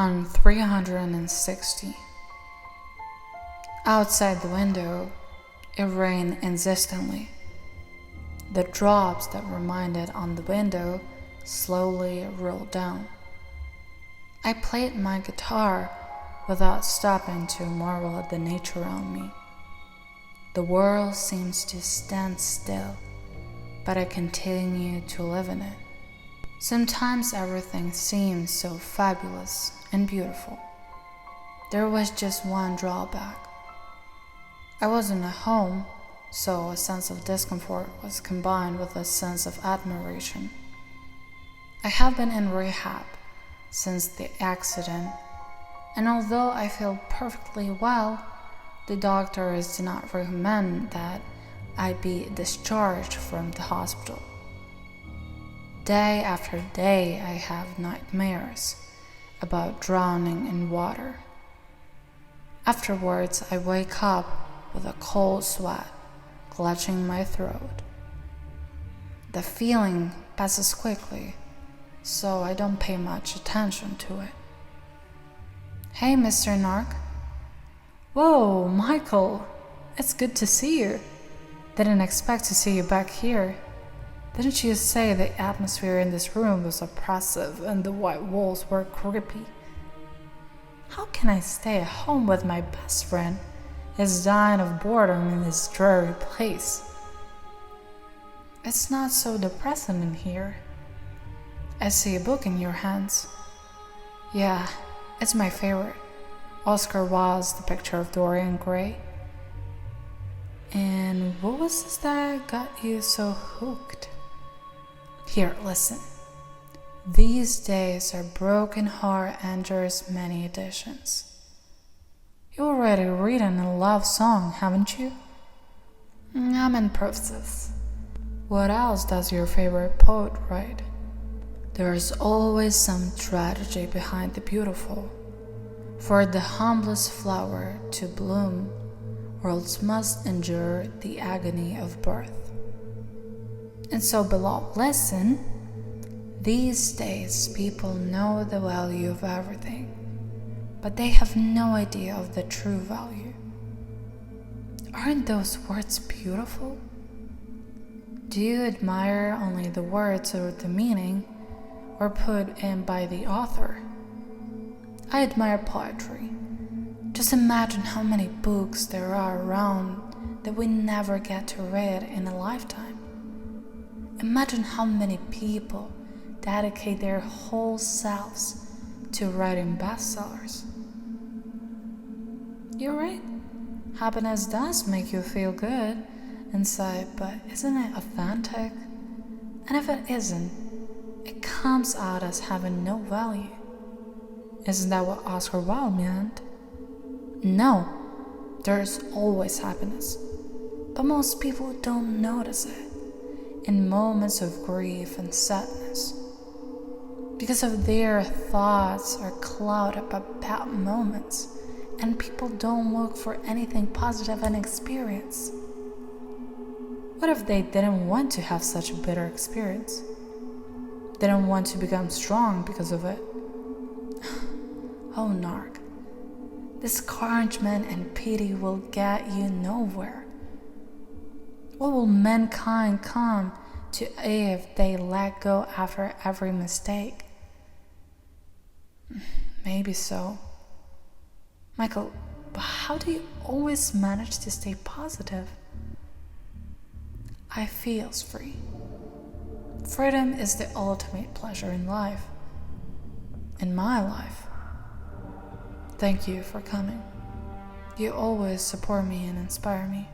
on 360. Outside the window, it rained insistently. The drops that reminded on the window slowly rolled down. I played my guitar without stopping to marvel at the nature around me. The world seems to stand still, but I continue to live in it. Sometimes everything seems so fabulous and beautiful. There was just one drawback. I wasn't at home, so a sense of discomfort was combined with a sense of admiration. I have been in rehab since the accident, and although I feel perfectly well, the doctors do not recommend that I be discharged from the hospital. Day after day, I have nightmares about drowning in water. Afterwards, I wake up with a cold sweat clutching my throat. The feeling passes quickly, so I don't pay much attention to it. Hey, Mr. Narc. Whoa, Michael. It's good to see you. Didn't expect to see you back here. Didn't you say the atmosphere in this room was oppressive and the white walls were creepy? How can I stay at home with my best friend? He's dying of boredom in this dreary place. It's not so depressing in here. I see a book in your hands. Yeah, it's my favorite. Oscar Wilde's The Picture of Dorian Gray. And what was this that got you so hooked? Here, listen. These days are Broken Heart Andrew's many editions. You already written a love song, haven't you? I'm in process. What else does your favorite poet write? There's always some tragedy behind the beautiful. For the humblest flower to bloom, worlds must endure the agony of birth. And so, beloved, listen. These days, people know the value of everything, but they have no idea of the true value. Aren't those words beautiful? Do you admire only the words or the meaning, or put in by the author? I admire poetry. Just imagine how many books there are around that we never get to read in a lifetime. Imagine how many people dedicate their whole selves to writing bestsellers. You're right. Happiness does make you feel good inside, but isn't it authentic? And if it isn't, it comes out as having no value. Isn't that what Oscar Wilde meant? No, there's always happiness, but most people don't notice it in moments of grief and sadness, because of their thoughts are clouded by bad moments, and people don't look for anything positive in experience. What if they didn't want to have such a bitter experience? Didn't want to become strong because of it? Oh, Narc, discouragement and pity will get you nowhere. What will mankind come to if they let go after every mistake? Maybe so. Michael, but how do you always manage to stay positive? I feel free. Freedom is the ultimate pleasure in life. In my life. Thank you for coming. You always support me and inspire me.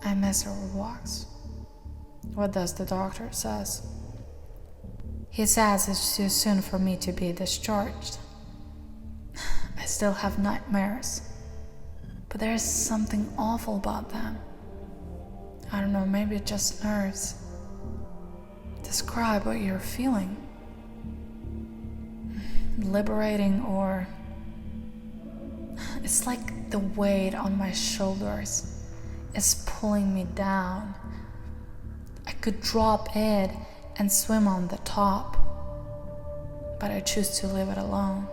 I miss our walks. What does the doctor says? He says it's too soon for me to be discharged. I still have nightmares, but there's something awful about them. I don't know, maybe it's just nerves. Describe what you're feeling. Liberating, or it's like the weight on my shoulders is pulling me down. I could drop it and swim on the top, but I choose to leave it alone.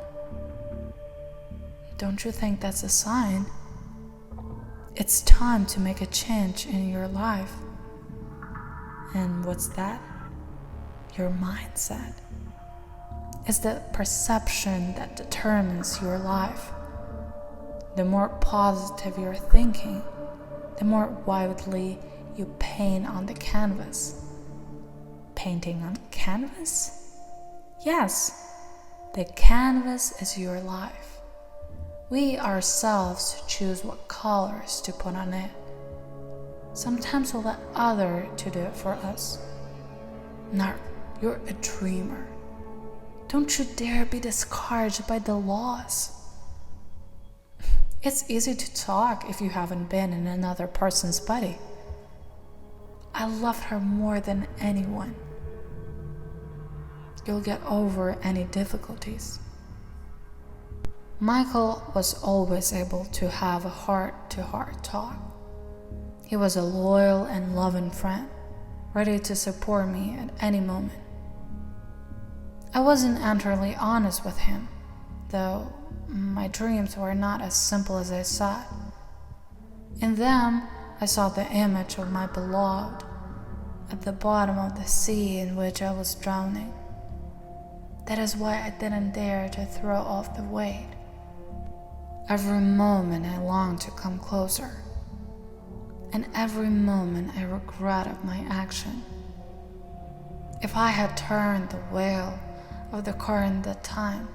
Don't you think that's a sign? It's time to make a change in your life. And what's that? Your mindset. It's the perception that determines your life. The more positive you're thinking, the more vividly you paint on the canvas. Painting on canvas? Yes, the canvas is your life. We ourselves choose what colors to put on it. Sometimes we'll let others to do it for us. Now, you're a dreamer. Don't you dare be discouraged by the loss. It's easy to talk if you haven't been in another person's body. I loved her more than anyone. You'll get over any difficulties. Michael was always able to have a heart-to-heart talk. He was a loyal and loving friend, ready to support me at any moment. I wasn't entirely honest with him, though my dreams were not as simple as I thought. In them, I saw the image of my beloved at the bottom of the sea in which I was drowning. That is why I didn't dare to throw off the weight. Every moment I longed to come closer, and every moment I regretted my action. If I had turned the wheel of the car in that time,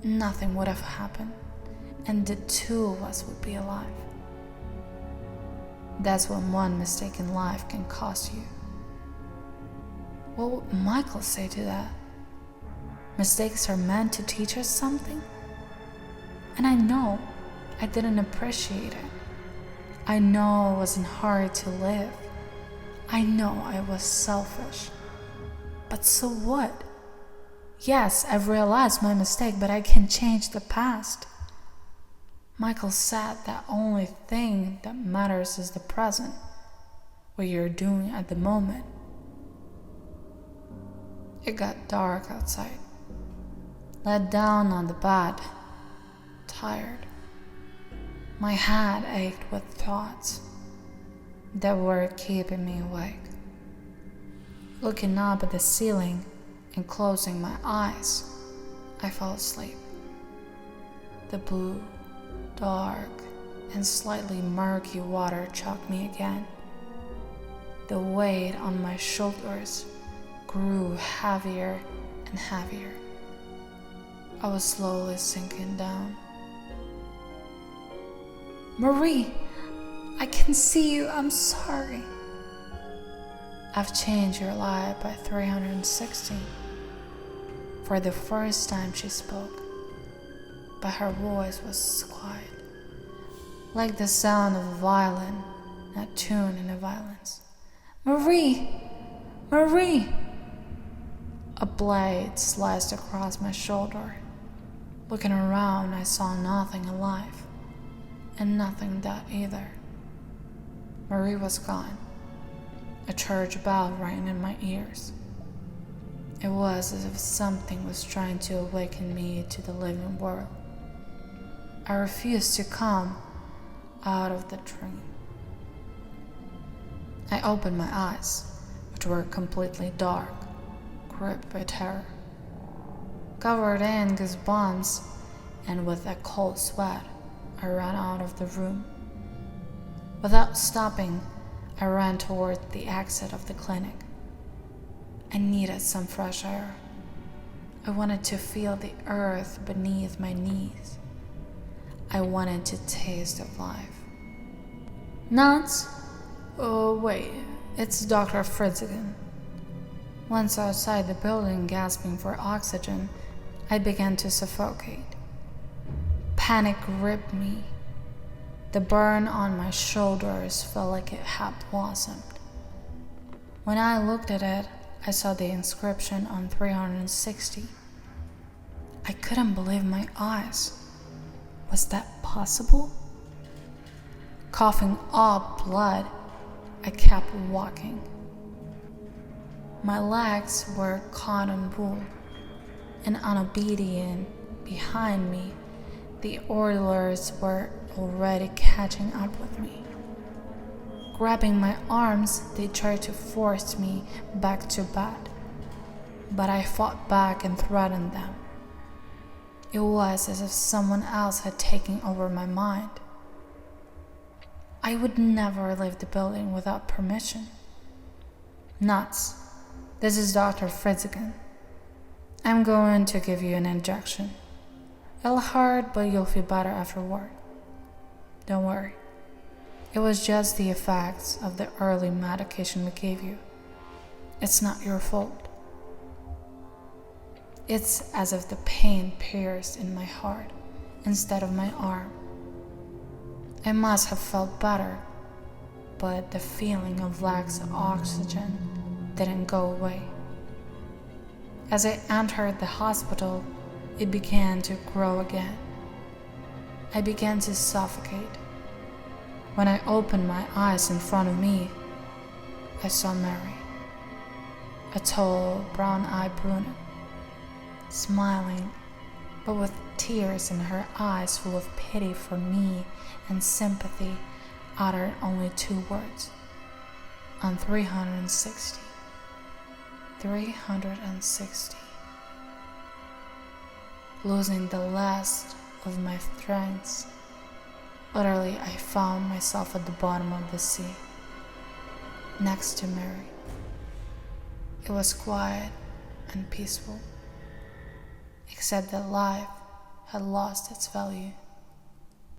nothing would have happened, and the two of us would be alive. That's what one mistake in life can cost you. What would Michael say to that? Mistakes are meant to teach us something? And I know I didn't appreciate it. I know it wasn't hard to live. I know I was selfish. But so what? Yes, I've realized my mistake, but I can change the past. Michael said that only thing that matters is the present, what you're doing at the moment. It got dark outside. Laid down on the bed, tired. My head ached with thoughts that were keeping me awake. Looking up at the ceiling and closing my eyes, I fell asleep. The blue, dark, and slightly murky water choked me again. The weight on my shoulders grew heavier and heavier. I was slowly sinking down. Marie, I can see you. I'm sorry. I've changed your life by 360. For the first time she spoke, but her voice was quiet, like the sound of a violin, not tuned in a violence. Marie! Marie! A blade sliced across my shoulder. Looking around, I saw nothing alive, and nothing dead either. Marie was gone. A church bell rang in my ears. It was as if something was trying to awaken me to the living world. I refused to come out of the dream. I opened my eyes, which were completely dark, gripped by terror. Covered in goosebumps and with a cold sweat, I ran out of the room. Without stopping, I ran toward the exit of the clinic. I needed some fresh air. I wanted to feel the earth beneath my knees. I wanted to taste of life. Nuts? Oh, wait, it's Dr. Fritz again. Once outside the building, gasping for oxygen, I began to suffocate. Panic gripped me. The burn on my shoulders felt like it had blossomed. When I looked at it, I saw the inscription on 360. I couldn't believe my eyes. Was that possible? Coughing up blood, I kept walking. My legs were cotton wool. and unobedient. Behind me, the oilers were already catching up with me. Grabbing my arms, they tried to force me back to bed, but I fought back and threatened them. It was as if someone else had taken over my mind. I would never leave the building without permission. Nuts. This is Dr. Fridzigan. I'm going to give you an injection. It'll hurt, but you'll feel better afterward. Don't worry. It was just the effects of the early medication we gave you. It's not your fault. It's as if the pain pierced in my heart instead of my arm. I must have felt better, but the feeling of lack of oxygen didn't go away. As I entered the hospital, it began to grow again. I began to suffocate. When I opened my eyes in front of me, I saw Mary, a tall, brown-eyed brunette, smiling, but with tears in her eyes full of pity for me and sympathy, uttered only 2 words. On 360. 360. Losing the last of my strengths, utterly I found myself at the bottom of the sea, next to Mary. It was quiet and peaceful, except that life had lost its value.